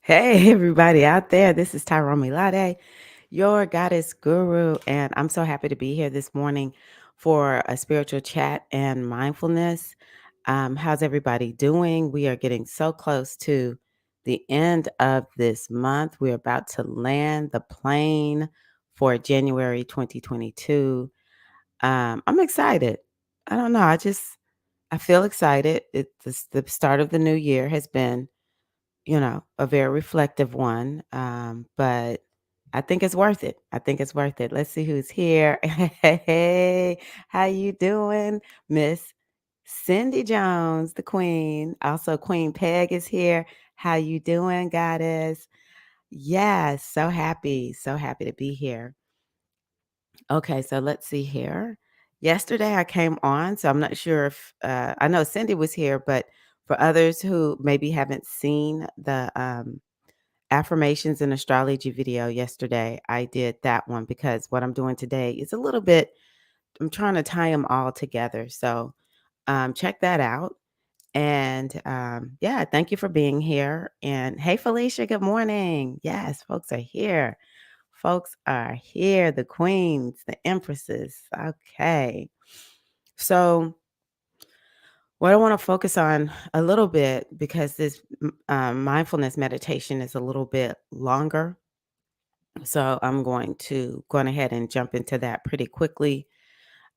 Hey, everybody out there. This is Tyrone Milade, your goddess guru. And I'm so happy to be here this morning for a spiritual chat and mindfulness. How's everybody doing? We are getting so close to the end of this month. We're about to land the plane for January 2022. I'm excited. I don't know. I feel excited. The start of the new year has been a very reflective one. But I think it's worth it. I think it's worth it. Let's see who's here. Hey, how you doing, Miss Cindy Jones, the queen? Also, Queen Peg is here. How you doing, goddess? Yes, so happy to be here. Okay, so let's see here. Yesterday I came on, so I'm not sure if I know Cindy was here, but for others who maybe haven't seen the affirmations and astrology video yesterday, I did that one because what I'm doing today is a little bit, I'm trying to tie them all together. So check that out. And yeah, thank you for being here. And hey, Felicia, good morning. Yes, folks are here. Folks are here, the queens, the empresses. Okay. So, what I want to focus on a little bit because this mindfulness meditation is a little bit longer. So I'm going ahead and jump into that pretty quickly.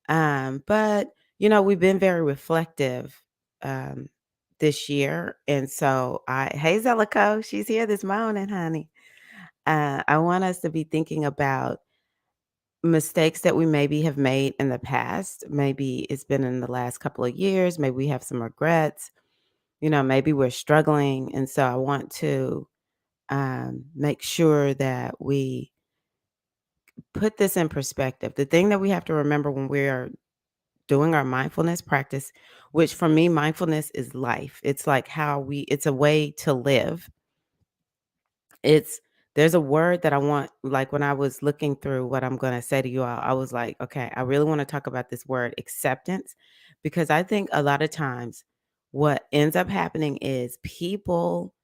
But we've been very reflective um, this year, and so hey Zellico, she's here this morning, honey. I want us to be thinking about mistakes that we maybe have made in the past. Maybe it's been in the last couple of years. Maybe we have some regrets. Maybe we're struggling, and so I want to make sure that we put this in perspective. The thing that we have to remember when we are doing our mindfulness practice, which for me, mindfulness is life. It's like it's a way to live. It's, there's a word that I want, like when I was looking through what I'm going to say to you all, I was like, okay, I really want to talk about this word acceptance because I think a lot of times what ends up happening is people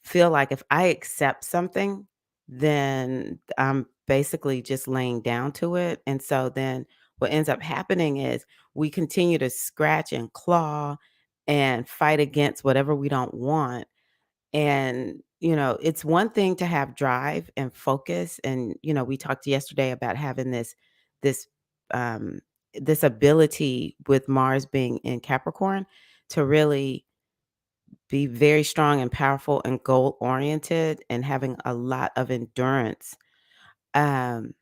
feel like if I accept something, then I'm basically just laying down to it. And so then what ends up happening is we continue to scratch and claw and fight against whatever we don't want. And, it's one thing to have drive and focus. And, we talked yesterday about having this, um, this ability with Mars being in Capricorn to really be very strong and powerful and goal oriented and having a lot of endurance. Um,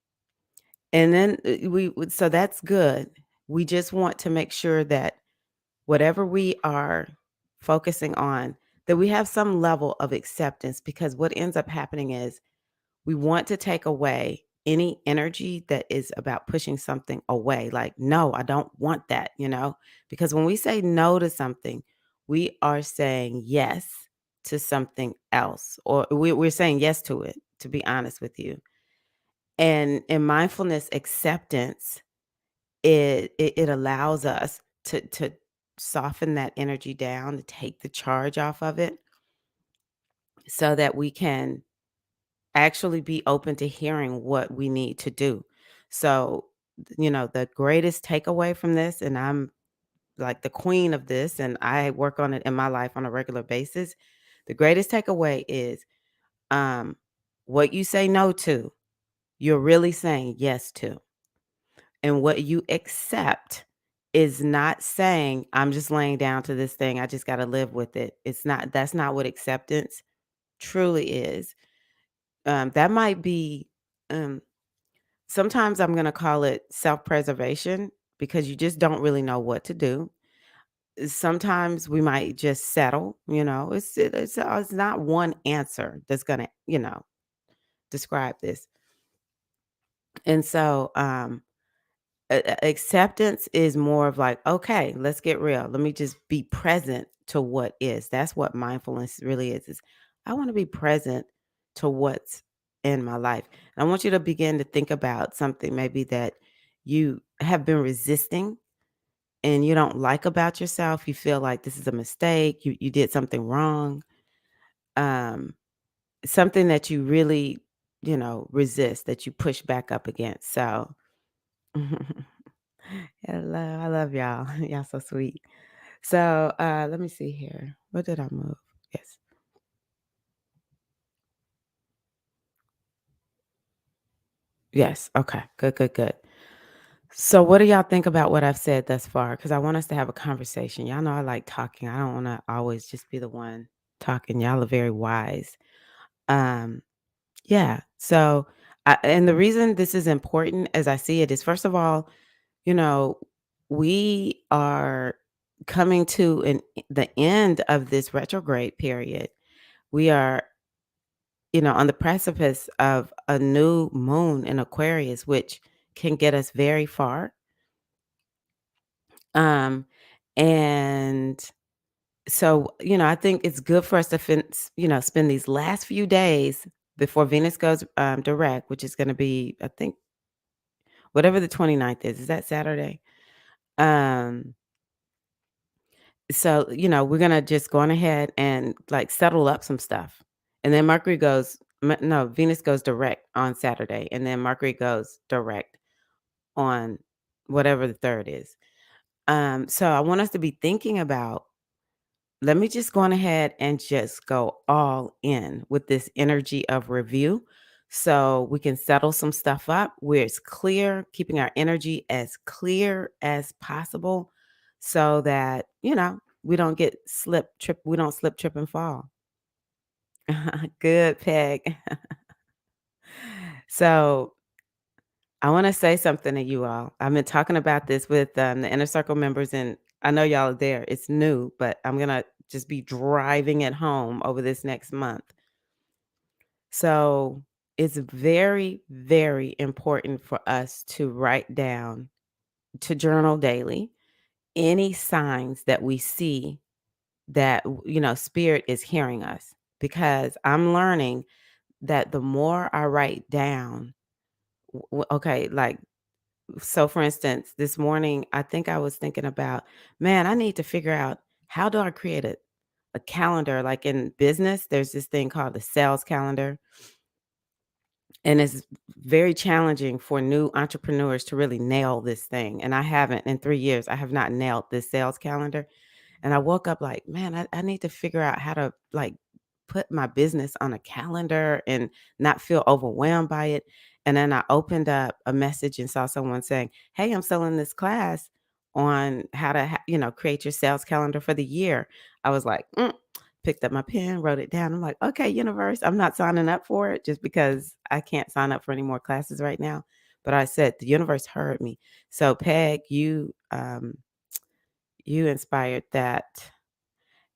and then so that's good. We just want to make sure that whatever we are focusing on, that we have some level of acceptance because what ends up happening is we want to take away any energy that is about pushing something away. Like, no, I don't want that, because when we say no to something, we are saying yes to something else, or we're saying yes to it, to be honest with you. And in mindfulness acceptance, it allows us to soften that energy down, to take the charge off of it so that we can actually be open to hearing what we need to do. So, the greatest takeaway from this, and I'm like the queen of this, and I work on it in my life on a regular basis. The greatest takeaway is um, what you say no to, you're really saying yes to. And what you accept is not saying, I'm just laying down to this thing. I just got to live with it. That's not what acceptance truly is. That might be, um, sometimes I'm going to call it self preservation because you just don't really know what to do. Sometimes we might just settle, it's not one answer that's going to, describe this. And so, acceptance is more of like, okay, let's get real. Let me just be present to what is. That's what mindfulness really is I want to be present to what's in my life. And I want you to begin to think about something maybe that you have been resisting and you don't like about yourself. You feel like this is a mistake. You did something wrong. Um, something that you really, resist, that you push back up against. So, hello, I love y'all. Y'all so sweet. So, let me see here. What did I move? Yes. Yes. Okay. Good, good, good. So, what do y'all think about what I've said thus far? Because I want us to have a conversation. Y'all know I like talking. I don't want to always just be the one talking. Y'all are very wise. Um, yeah. So, and the reason this is important as I see it is, first of all, you know, we are coming to the end of this retrograde period. We are, on the precipice of a new moon in Aquarius, which can get us very far. Um, and so, I think it's good for us to, spend these last few days before Venus goes direct, which is going to be, I think, whatever the 29th is. Is that Saturday? Um, so, we're going to just go on ahead and like settle up some stuff. And then no, Venus goes direct on Saturday. And then Mercury goes direct on whatever the third is. So I want us to be thinking about, let me just go on ahead and just go all in with this energy of review so we can settle some stuff up where it's clear, keeping our energy as clear as possible so that, we don't we don't slip, trip, and fall. Good, Peg. So I want to say something to you all. I've been talking about this with the inner circle members, and I know y'all are there. It's new, but I'm going to just be driving it home over this next month. So it's very, very important for us to write down, to journal daily, any signs that we see that, spirit is hearing us. Because I'm learning that the more I write down, okay, like, so for instance, this morning, I think I was thinking about, man, I need to figure out how do I create a calendar. Like in business, there's this thing called the sales calendar. And it's very challenging for new entrepreneurs to really nail this thing. And I haven't in 3 years, I have not nailed this sales calendar. And I woke up like, man, I need to figure out how to like put my business on a calendar and not feel overwhelmed by it. And then I opened up a message and saw someone saying, hey, I'm selling this class on how to, create your sales calendar for the year. I was like, picked up my pen, wrote it down. I'm like, okay, universe, I'm not signing up for it just because I can't sign up for any more classes right now. But I said, the universe heard me. So Peg, you inspired that.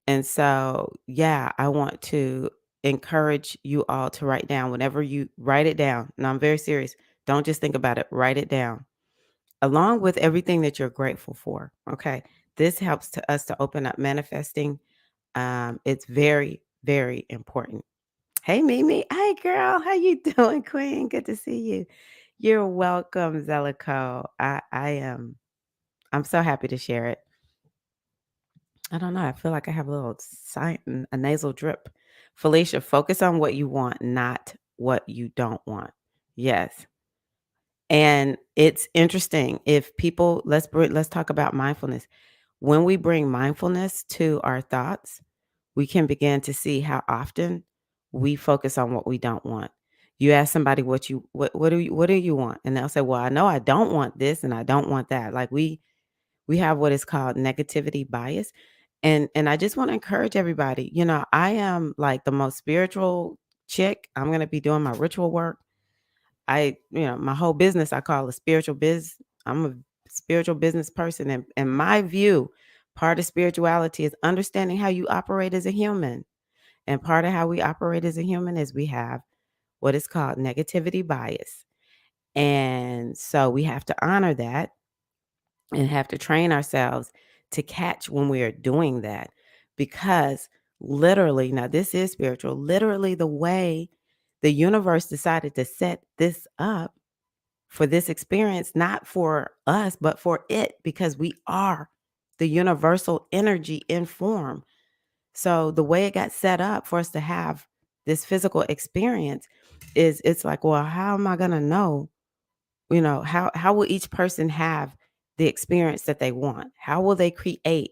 And so, yeah, I want to encourage you all to write down whenever you write it down. And I'm very serious. Don't just think about it, write it down along with everything that you're grateful for. Okay. This helps to us to open up manifesting. It's very, very important. Hey, Mimi. Hey, girl. How you doing, Queen? Good to see you. You're welcome, Zellico. I am. I'm so happy to share it. I don't know. I feel like I have a little a nasal drip. Felicia, focus on what you want, not what you don't want. Yes. And it's interesting if people let's talk about mindfulness. When we bring mindfulness to our thoughts, we can begin to see how often we focus on what we don't want. You ask somebody what do you want? And they'll say, "Well, I know I don't want this and I don't want that." Like we have what is called negativity bias. And I just want to encourage everybody, I am like the most spiritual chick. I'm going to be doing my ritual work. My whole business I call a spiritual biz. I'm a spiritual business person. And my view, part of spirituality is understanding how you operate as a human. And part of how we operate as a human is we have what is called negativity bias. And so we have to honor that and have to train ourselves to catch when we are doing that. Because literally, now this is spiritual, literally the way the universe decided to set this up for this experience, not for us, but for it, because we are the universal energy in form. So the way it got set up for us to have this physical experience it's like, well, how am I gonna know? How will each person have the experience that they want? How will they create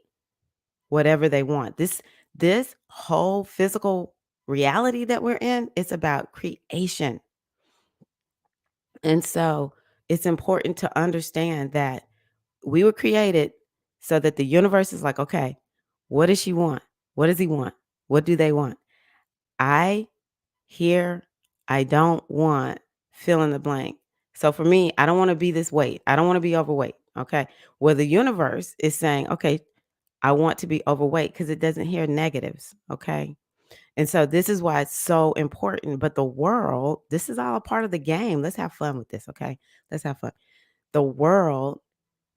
whatever they want? This whole physical reality that we're in, it's about creation. And so it's important to understand that we were created so that the universe is like, okay, what does she want? What does he want? What do they want? I here, I don't want fill in the blank. So for me, I don't want to be this weight. I don't want to be overweight. Okay. Well, the universe is saying, okay, I want to be overweight because it doesn't hear negatives. Okay. And so this is why it's so important. But the world, this is all a part of the game. Let's have fun with this. Okay. Let's have fun. The world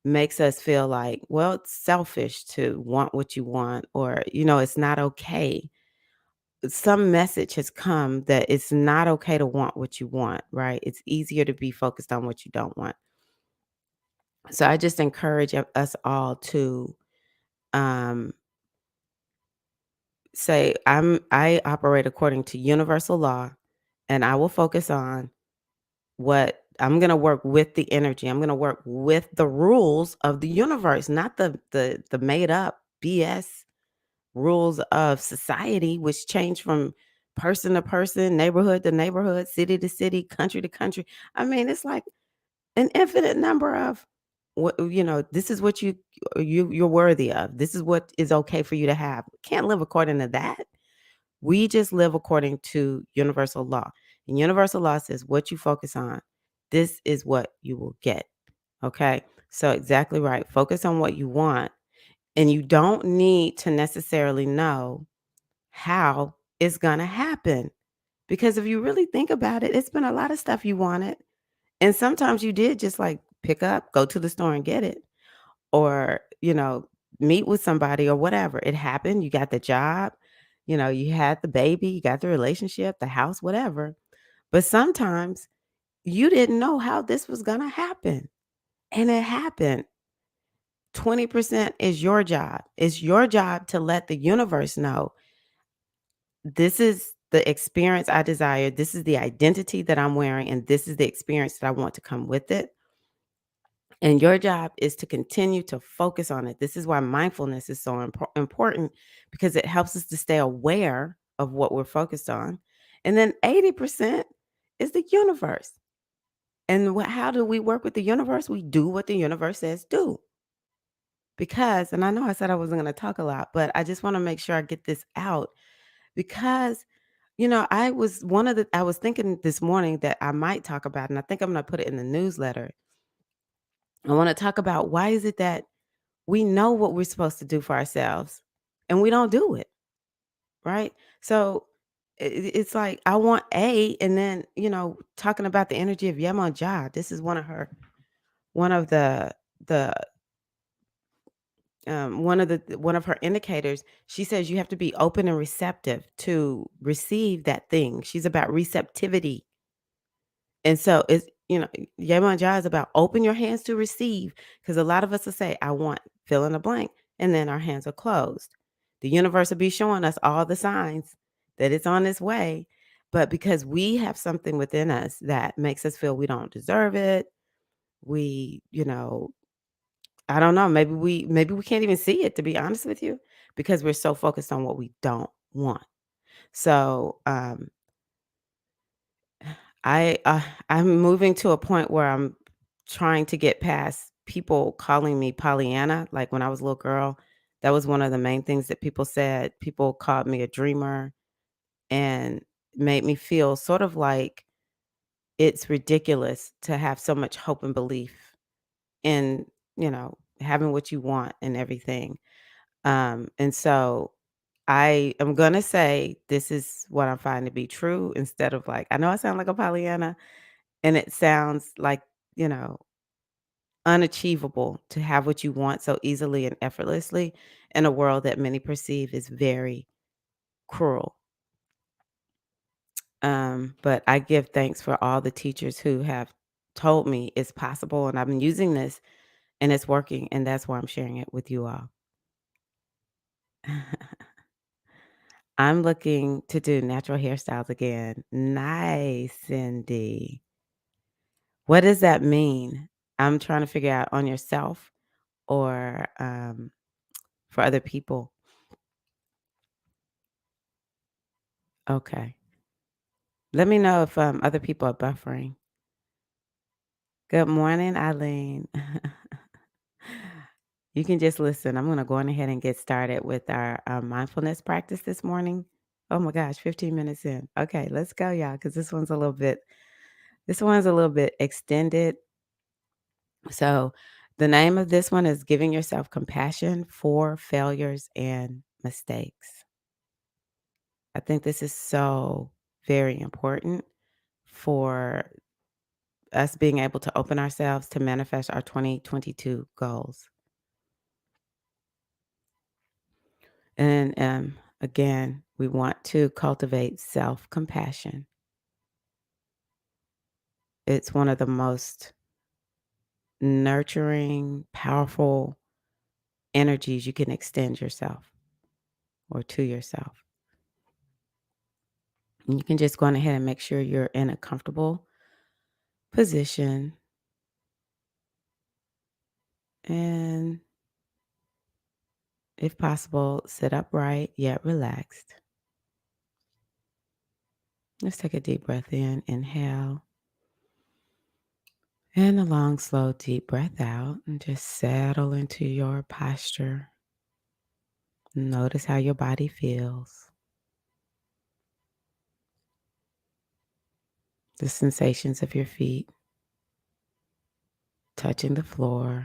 makes us feel like, well, it's selfish to want what you want, or, it's not okay. Some message has come that it's not okay to want what you want, right? It's easier to be focused on what you don't want. So I just encourage us all to um, say, I operate according to universal law, and I will focus on what I'm going to work with the energy. I'm going to work with the rules of the universe, not the made up BS rules of society, which change from person to person, neighborhood to neighborhood, city to city, country to country. I mean, it's like an infinite number of what this is what you're worthy of. This is what is okay for you to have. Can't live according to that. We just live according to universal law. And universal law says what you focus on, this is what you will get. Okay? So exactly right. Focus on what you want, and you don't need to necessarily know how it's gonna happen. Because if you really think about it, it's been a lot of stuff you wanted. And sometimes you did just like pick up, go to the store and get it, or, meet with somebody or whatever. It happened. You got the job, you had the baby, you got the relationship, the house, whatever. But sometimes you didn't know how this was gonna happen. And it happened. 20% is your job. It's your job to let the universe know this is the experience I desire. This is the identity that I'm wearing, and this is the experience that I want to come with it. And your job is to continue to focus on it. This is why mindfulness is so important, because it helps us to stay aware of what we're focused on. And then 80% is the universe. And how do we work with the universe? We do what the universe says do. Because, and I know I said I wasn't going to talk a lot, but I just want to make sure I get this out because I was thinking this morning that I might talk about, and I think I'm going to put it in the newsletter. I want to talk about why is it that we know what we're supposed to do for ourselves and we don't do it, right? So it's like I want A, and then talking about the energy of Yemonja. This is one of the one of her indicators. She says you have to be open and receptive to receive that thing. She's about receptivity. And so it's, Yemanjá is about open your hands to receive, because a lot of us will say, I want fill in the blank, and then our hands are closed. The universe will be showing us all the signs that it's on its way. But because we have something within us that makes us feel we don't deserve it, we, I don't know, maybe we can't even see it, to be honest with you, because we're so focused on what we don't want. So I'm moving to a point where I'm trying to get past people calling me Pollyanna. Like when I was a little girl, that was one of the main things that people said. People called me a dreamer and made me feel sort of like it's ridiculous to have so much hope and belief in, having what you want and everything. And so I am gonna say this is what I find to be true, instead of like, I know I sound like a Pollyanna, and it sounds like, you know, unachievable to have what you want so easily and effortlessly in a world that many perceive is very cruel. But I give thanks for all the teachers who have told me it's possible, and I've been using this and it's working, and that's why I'm sharing it with you all. I'm looking to do natural hairstyles again. Nice, Cindy. What does that mean? I'm trying to figure out on yourself or for other people. Okay. Let me know if other people are buffering. Good morning, Eileen. You can just listen. I'm going to go on ahead and get started with our mindfulness practice this morning. Oh my gosh, 15 minutes in. Okay, let's go, y'all, because this one's a little bit extended. So the name of this one is Giving Yourself Compassion for Failures and Mistakes. I think this is so very important for us being able to open ourselves to manifest our 2022 goals. And again, we want to cultivate self compassion. It's one of the most nurturing, powerful energies you can extend yourself or to yourself. And you can just go on ahead and make sure you're in a comfortable position and, if possible, sit upright yet relaxed. Let's take a deep breath in, inhale, and a long, slow, deep breath out, and just settle into your posture. Notice how your body feels, the sensations of your feet touching the floor,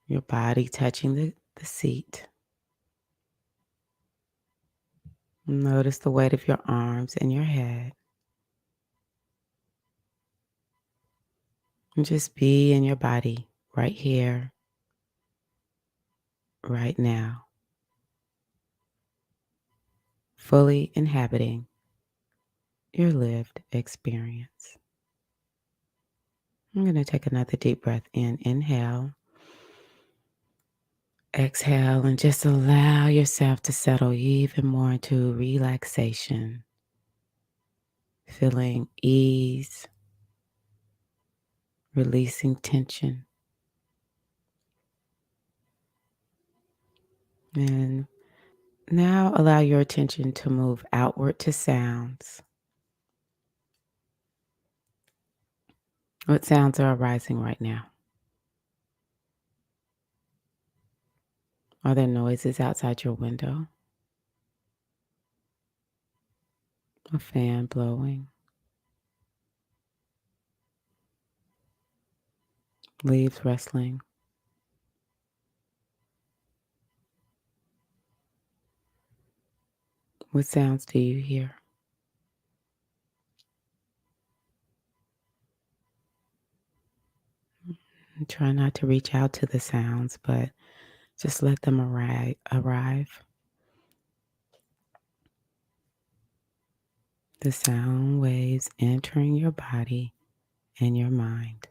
your body touching the seat. Notice the weight of your arms and your head. And just be in your body right here, right now, fully inhabiting your lived experience. I'm going to take another deep breath in. Inhale, exhale, and just allow yourself to settle even more into relaxation, feeling ease, releasing tension. And now allow your attention to move outward to sounds. What sounds are arising right now? Are there noises outside your window? A fan blowing? Leaves rustling? What sounds do you hear? And try not to reach out to the sounds, but just let them arrive. The sound waves entering your body and your mind.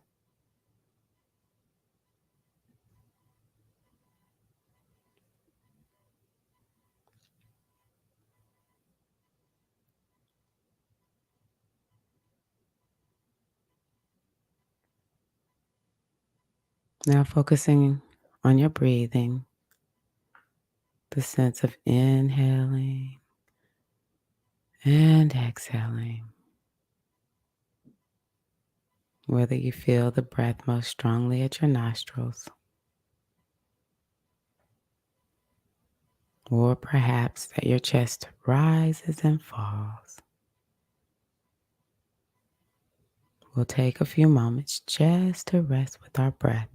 Now focusing on your breathing, the sense of inhaling and exhaling. Whether you feel the breath most strongly at your nostrils, or perhaps that your chest rises and falls. We'll take a few moments just to rest with our breath,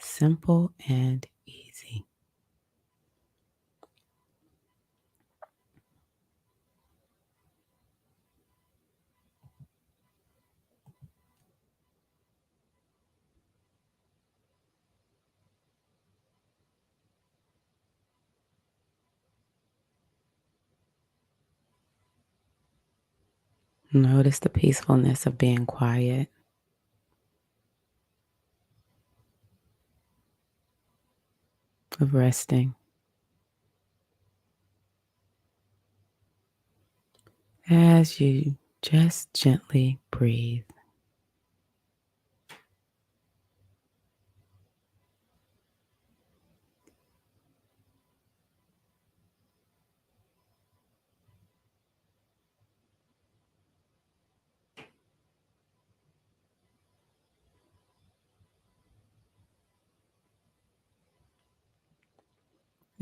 simple and easy. Notice the peacefulness of being quiet. of resting as you just gently breathe.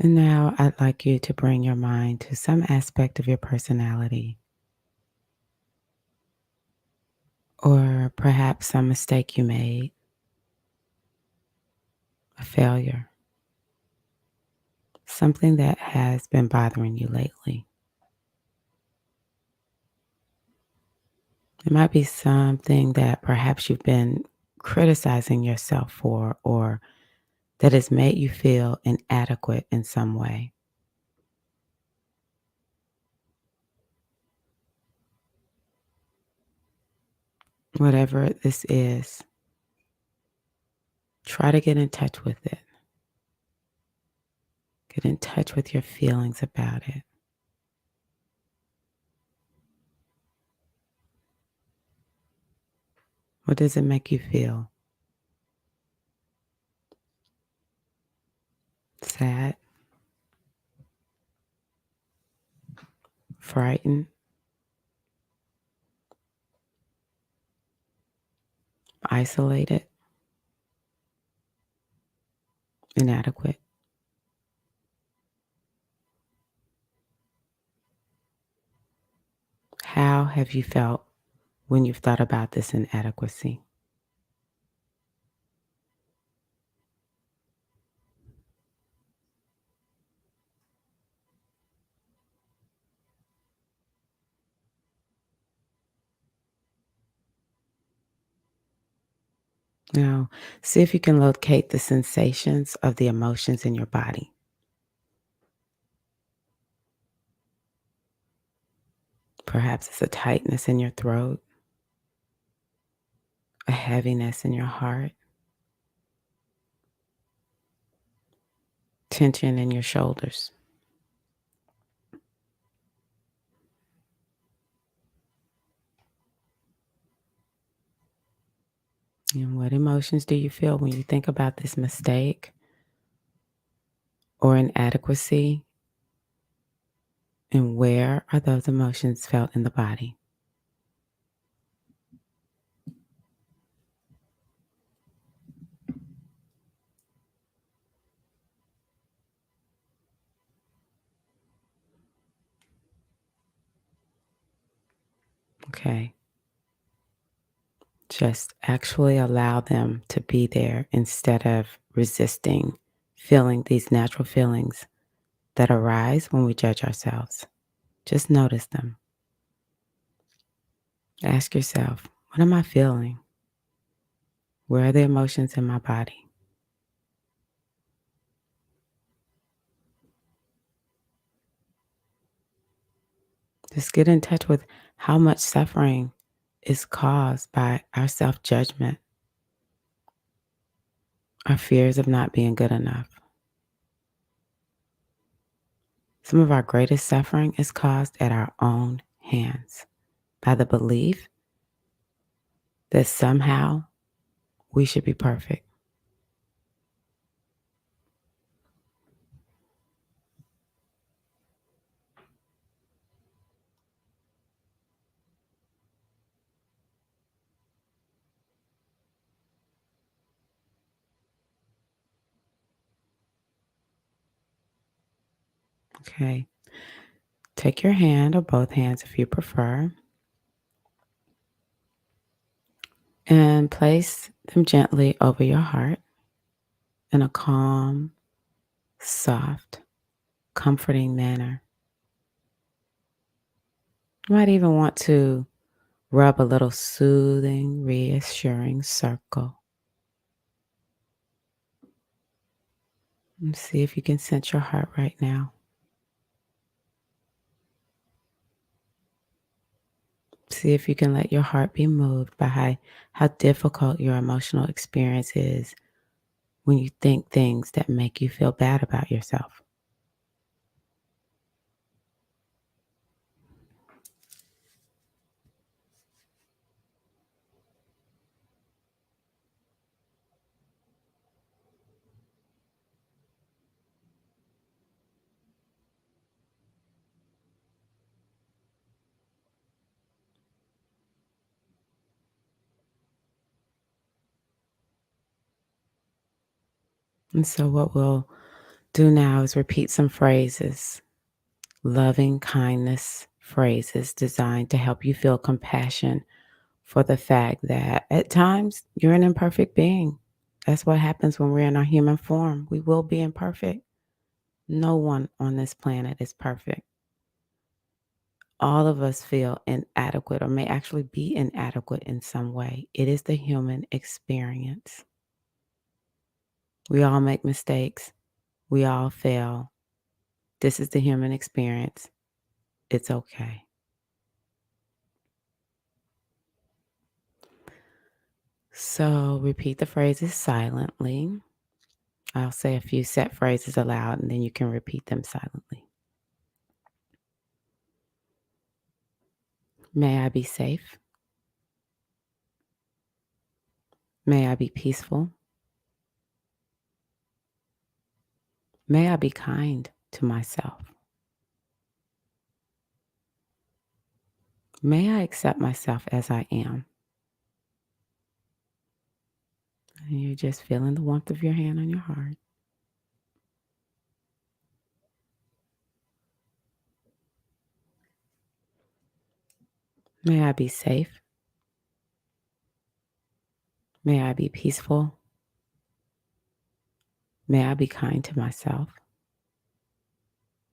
And now I'd like you to bring your mind to some aspect of your personality, or perhaps some mistake you made, a failure, something that has been bothering you lately. It might be something that perhaps you've been criticizing yourself for, or that has made you feel inadequate in some way. Whatever this is, try to get in touch with it. Get in touch with your feelings about it. What does it make you feel? Sad? Frightened? Isolated? Inadequate? How have you felt when you've thought about this inadequacy? Now, see if you can locate the sensations of the emotions in your body. Perhaps it's a tightness in your throat, a heaviness in your heart, tension in your shoulders. And what emotions do you feel when you think about this mistake or inadequacy? And where are those emotions felt in the body? Okay. Just actually allow them to be there instead of resisting feeling these natural feelings that arise when we judge ourselves. Just notice them. Ask yourself, what am I feeling? Where are the emotions in my body? Just get in touch with how much suffering is caused by our self judgment, our fears of not being good enough. Some of our greatest suffering is caused at our own hands by the belief that somehow we should be perfect. Okay. Take your hand or both hands if you prefer and place them gently over your heart in a calm, soft, comforting manner. You might even want to rub a little soothing, reassuring circle and see if you can sense your heart right now. See if you can let your heart be moved by how difficult your emotional experience is when you think things that make you feel bad about yourself. And so, what we'll do now is repeat some phrases, loving kindness phrases designed to help you feel compassion for the fact that at times you're an imperfect being. That's what happens when we're in our human form. We will be imperfect. No one on this planet is perfect. All of us feel inadequate or may actually be inadequate in some way. It is the human experience. We all make mistakes. We all fail. This is the human experience. It's okay. So repeat the phrases silently. I'll say a few set phrases aloud and then you can repeat them silently. May I be safe. May I be peaceful. May I be kind to myself. May I accept myself as I am. And you're just feeling the warmth of your hand on your heart. May I be safe. May I be peaceful. May I be kind to myself.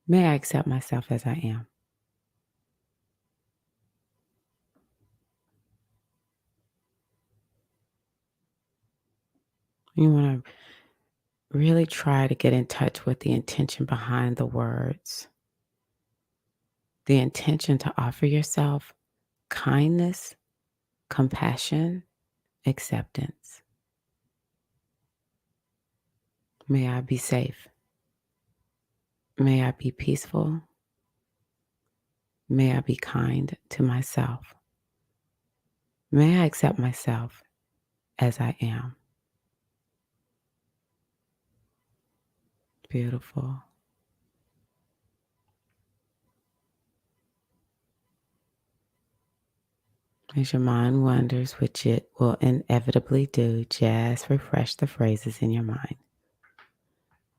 May I accept myself as I am. You want to really try to get in touch with the intention behind the words. The intention to offer yourself kindness, compassion, acceptance. May I be safe. May I be peaceful. May I be kind to myself. May I accept myself as I am. Beautiful. As your mind wanders, which it will inevitably do, just refresh the phrases in your mind.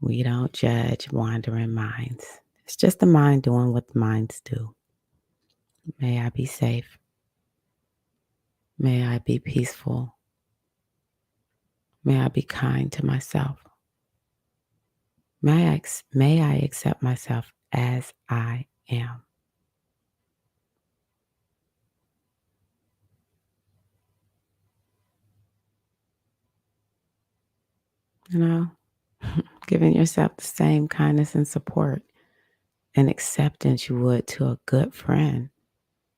We don't judge wandering minds. It's just the mind doing what the minds do. May I be safe. May I be peaceful. May I be kind to myself. May I accept myself as I am. You know, giving yourself the same kindness and support and acceptance you would to a good friend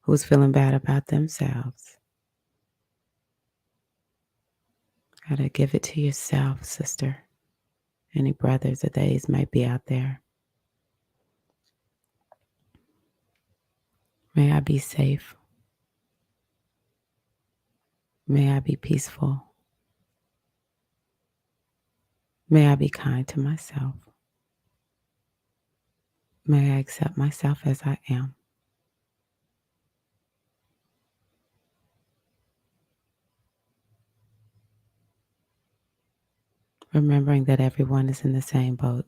who's feeling bad about themselves. Gotta give it to yourself, sister. Any brothers or theys might be out there. May I be safe. May I be peaceful. May I be kind to myself. May I accept myself as I am. Remembering that everyone is in the same boat.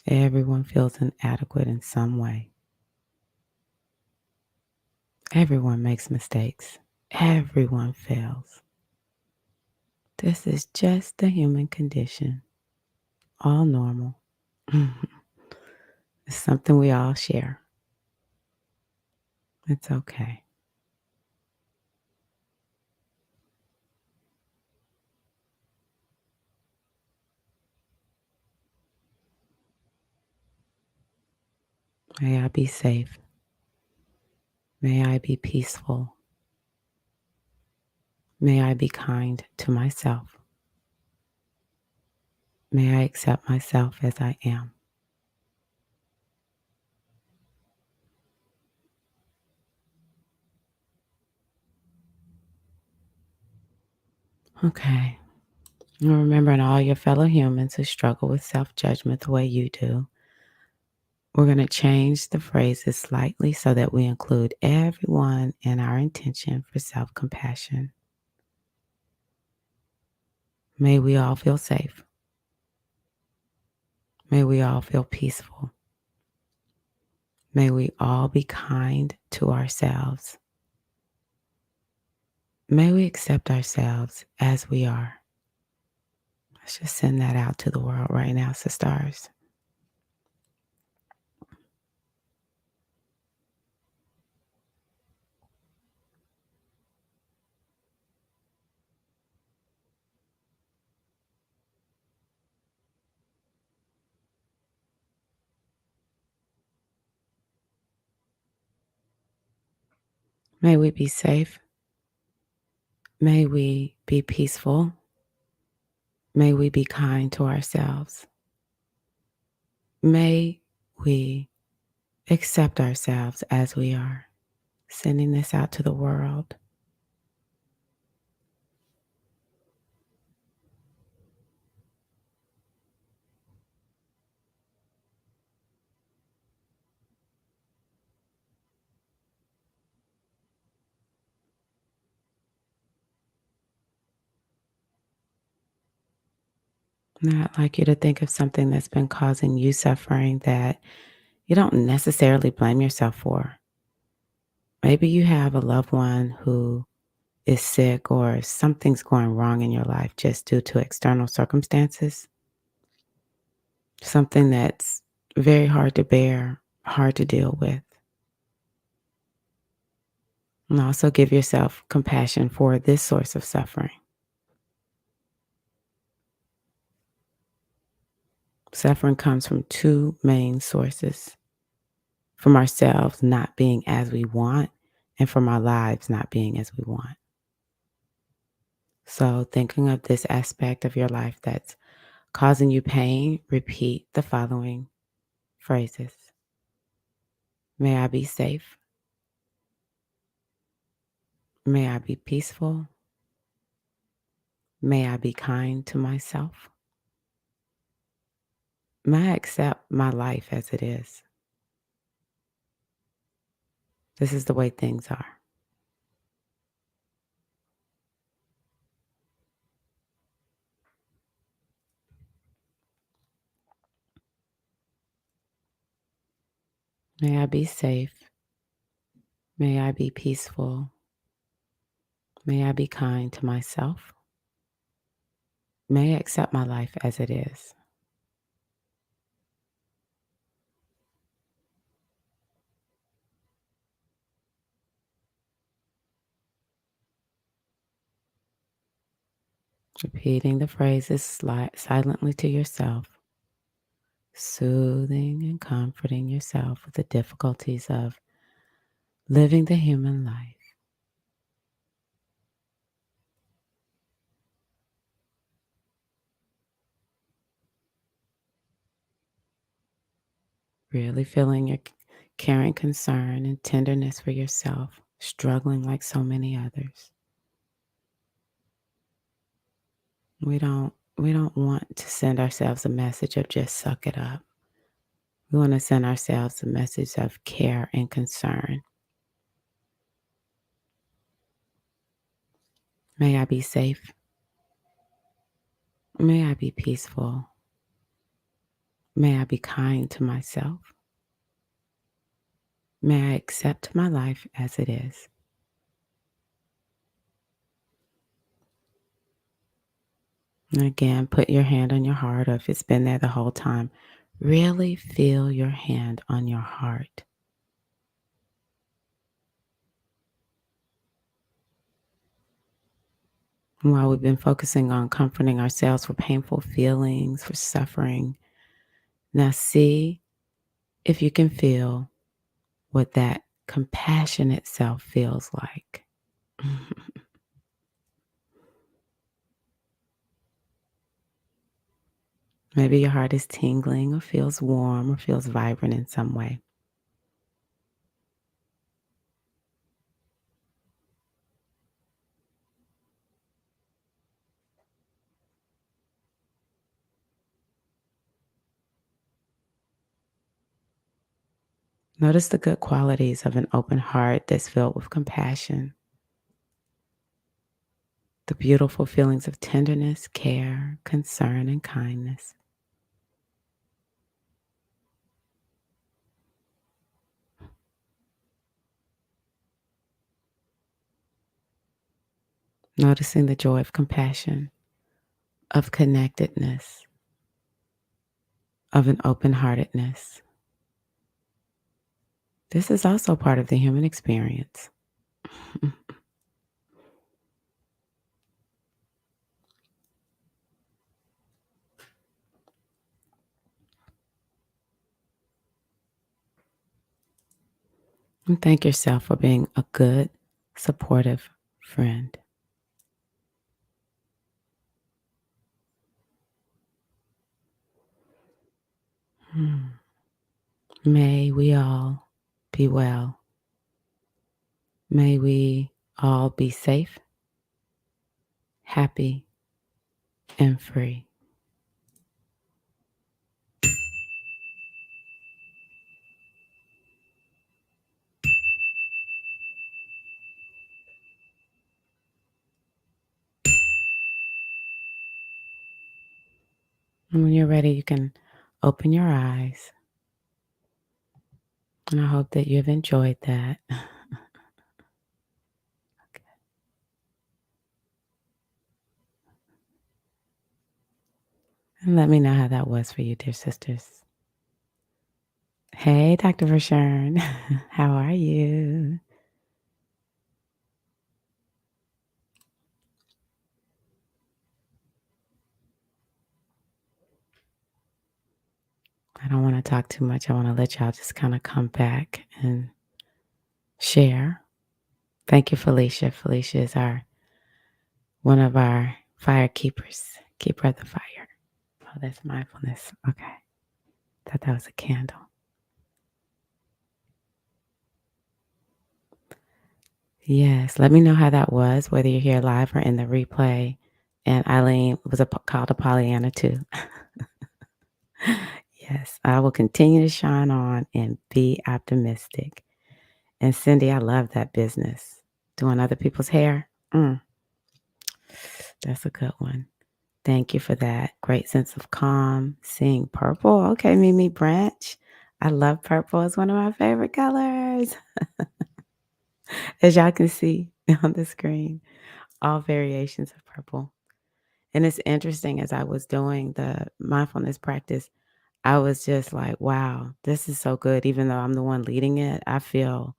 Everyone feels inadequate in some way. Everyone makes mistakes. Everyone fails. This is just the human condition. All normal. It's something we all share. It's okay. May I be safe. May I be peaceful. May I be kind to myself. May I accept myself as I am. Okay. And remembering all your fellow humans who struggle with self judgment the way you do, we're going to change the phrases slightly so that we include everyone in our intention for self compassion. May we all feel safe. May we all feel peaceful. May we all be kind to ourselves. May we accept ourselves as we are. Let's just send that out to the world right now, sisters. May we be safe. May we be peaceful. May we be kind to ourselves. May we accept ourselves as we are. Sending this out to the world. Now, I'd like you to think of something that's been causing you suffering that you don't necessarily blame yourself for. Maybe you have a loved one who is sick or something's going wrong in your life just due to external circumstances, something that's very hard to bear, hard to deal with. And also give yourself compassion for this source of suffering. Suffering comes from two main sources: from ourselves not being as we want, and from our lives not being as we want. So, thinking of this aspect of your life that's causing you pain, repeat the following phrases: May I be safe. May I be peaceful. May I be kind to myself. May I accept my life as it is. This is the way things are. May I be safe. May I be peaceful. May I be kind to myself. May I accept my life as it is. Repeating the phrases silently to yourself, soothing and comforting yourself with the difficulties of living the human life. Really feeling your caring concern and tenderness for yourself, struggling like so many others. We don't want to send ourselves a message of just suck it up. We want to send ourselves a message of care and concern. May I be safe. May I be peaceful. May I be kind to myself. May I accept my life as it is. And again, put your hand on your heart, or if it's been there the whole time, really feel your hand on your heart. And while we've been focusing on comforting ourselves for painful feelings, for suffering, now see if you can feel what that compassion itself feels like. Maybe your heart is tingling or feels warm or feels vibrant in some way. Notice the good qualities of an open heart that's filled with compassion, the beautiful feelings of tenderness, care, concern, and kindness. Noticing the joy of compassion, of connectedness, of an open heartedness. This is also part of the human experience. And thank yourself for being a good, supportive friend. Hmm. May we all be well. May we all be safe, happy, and free. And when you're ready, you can open your eyes. And I hope that you've enjoyed that. And let me know how that was for you, dear sisters. Hey, Dr. Vershawn. How are you? I don't want to talk too much. I want to let y'all just kind of come back and share. Thank you, Felicia. Felicia is one of our fire keepers, keeper of the fire. Oh, that's mindfulness. Okay. Thought that was a candle. Yes. Let me know how that was, whether you're here live or in the replay. And Eileen was called a Pollyanna too. Yes. I will continue to shine on and be optimistic. And Cindy, I love that business. Doing other people's hair. That's a good one. Thank you for that. Great sense of calm. Seeing purple. Okay, Mimi Branch. I love purple. It's one of my favorite colors. As y'all can see on the screen, all variations of purple. And it's interesting as I was doing the mindfulness practice, I was just like, wow, this is so good. Even though I'm the one leading it, I feel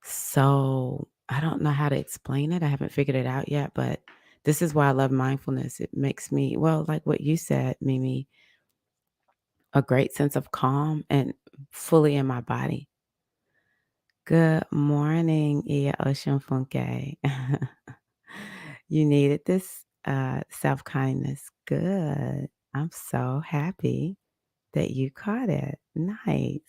so, I don't know how to explain it. I haven't figured it out yet, but this is why I love mindfulness. It makes me, well, like what you said, Mimi, a great sense of calm and fully in my body. Good morning, Ia Ocean Funke. You needed this self kindness. Good. I'm so happy that you caught it. Nice.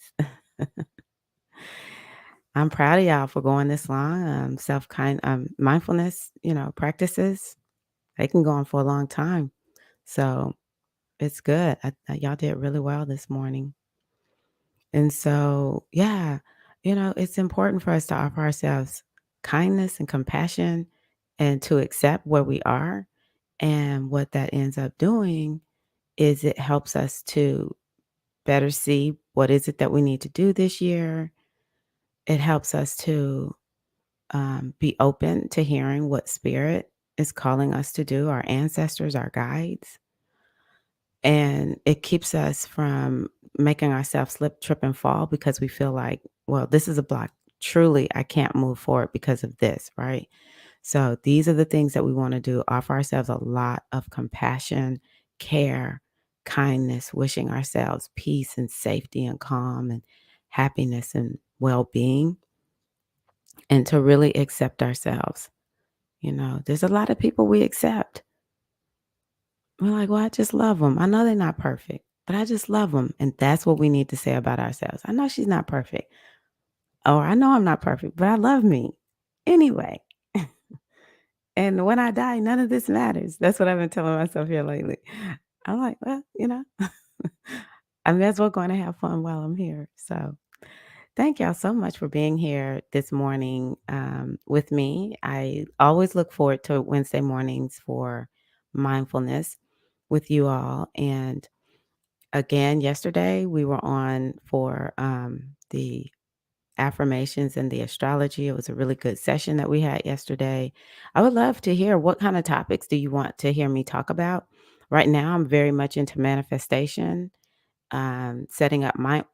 I'm proud of y'all for going this long. Mindfulness, practices, they can go on for a long time. So it's good. Y'all did really well this morning. And so, yeah, it's important for us to offer ourselves kindness and compassion and to accept where we are. And what that ends up doing is it helps us to better see what is it that we need to do this year. It helps us to be open to hearing what spirit is calling us to do, our ancestors, our guides. And it keeps us from making ourselves slip, trip, and fall because we feel like, well, this is a block. Truly, I can't move forward because of this, right? So these are the things that we want to do. Offer ourselves a lot of compassion, care, kindness, wishing ourselves peace and safety and calm and happiness and well-being, and to really accept ourselves. There's a lot of people we accept, We're like, "Well, I just love them. I know they're not perfect, but I just love them." And that's what we need to say about ourselves. "I know she's not perfect," or "I know I'm not perfect, but I love me anyway. And when I die, none of this matters." That's what I've been telling myself here lately. I'm like, "Well, I may as well go and have fun while I'm here." So thank y'all so much for being here this morning with me. I always look forward to Wednesday mornings for mindfulness with you all. And again, yesterday we were on for the affirmations and the astrology. It was a really good session that we had yesterday. I would love to hear what kind of topics do you want to hear me talk about? Right now, I'm very much into manifestation, setting up my,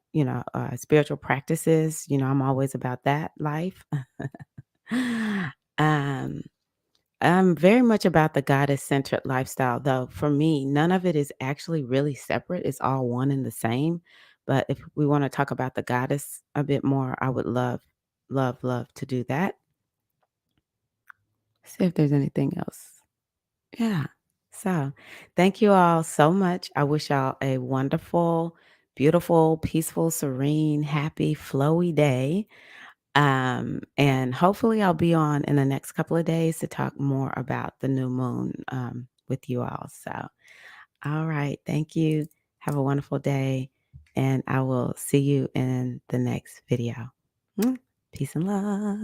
spiritual practices. I'm always about that life. um, I'm very much about the goddess centered lifestyle, though. For me, none of it is actually really separate. It's all one and the same. But if we want to talk about the goddess a bit more, I would love, love, love to do that. See if there's anything else. Yeah. So thank you all so much. I wish y'all a wonderful, beautiful, peaceful, serene, happy, flowy day. And hopefully I'll be on in the next couple of days to talk more about the new moon with you all. So, all right. Thank you. Have a wonderful day. And I will see you in the next video. Mm, Peace and love.